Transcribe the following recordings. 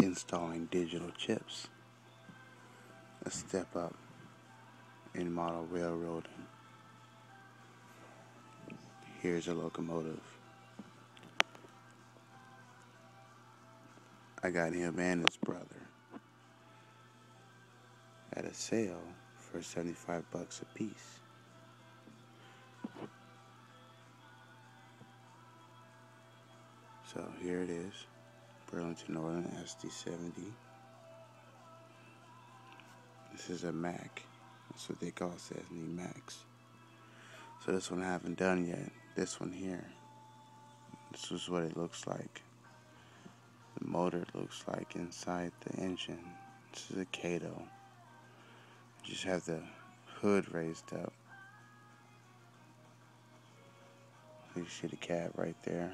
installing digital chips, a step up in model railroading. Here's a locomotive. I got him and his brother at a sale for $75 a piece. So here it is, Burlington Northern SD70. This is a Mac. That's what they call Cessna Max. So this one I haven't done yet. This one here. This is what it looks like. The motor looks like inside the engine. This is a Kato. You just have the hood raised up. You see the cab right there.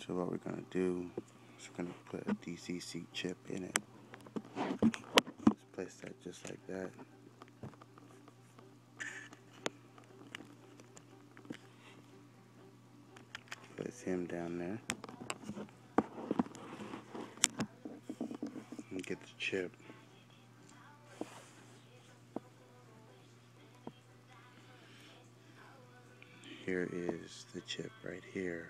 So what we're going to do is we're going to put a DCC chip in it. Just place that just like that. Place him down there. And get the chip. Here is the chip right here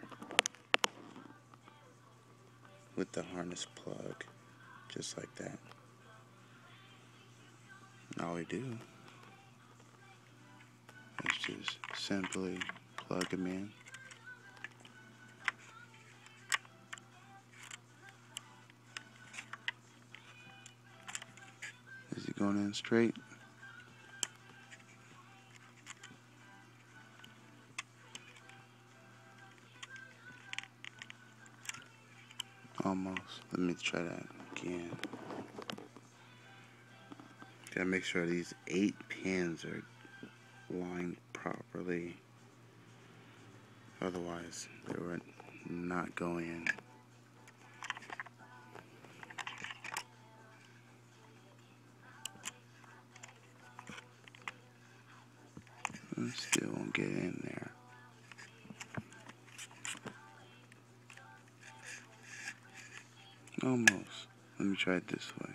with the harness plug, just like that. All we do is just simply plug him in. Is he going in straight? Almost. Let me try that again. Gotta make sure these 8 pins are lined properly. Otherwise, they would not go in. And still won't get in there. Almost. Let me try it this way.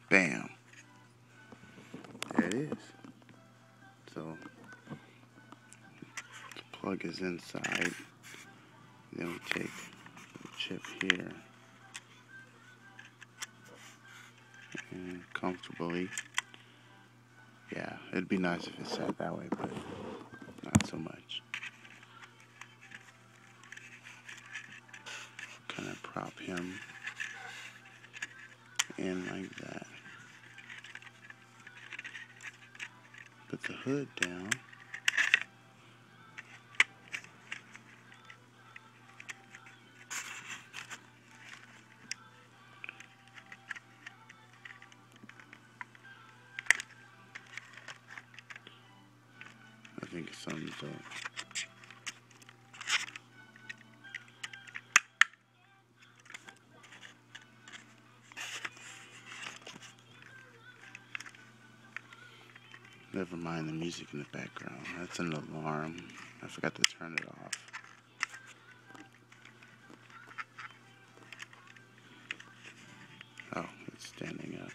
Bam. There it is. So the plug is inside. Then we take the chip here and comfortably. Yeah, it'd be nice if it sat that way, but not so much. Kind of prop him in like that. Put the hood down. I think it sums up. Never mind the music in the background. That's an alarm. I forgot to turn it off. Oh, it's standing up.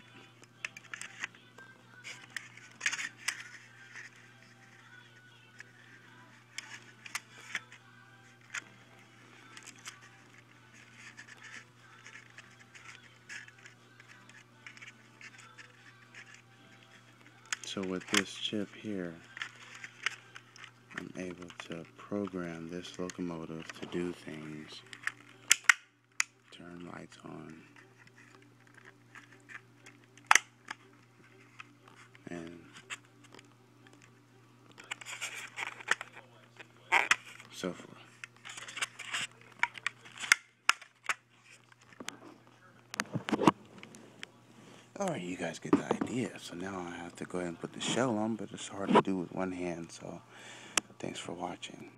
So with this chip here, I'm able to program this locomotive to do things. Turn lights on. And so forth. Alright, you guys get the idea. So now I have to go ahead and put the shell on, but it's hard to do with one hand, so thanks for watching.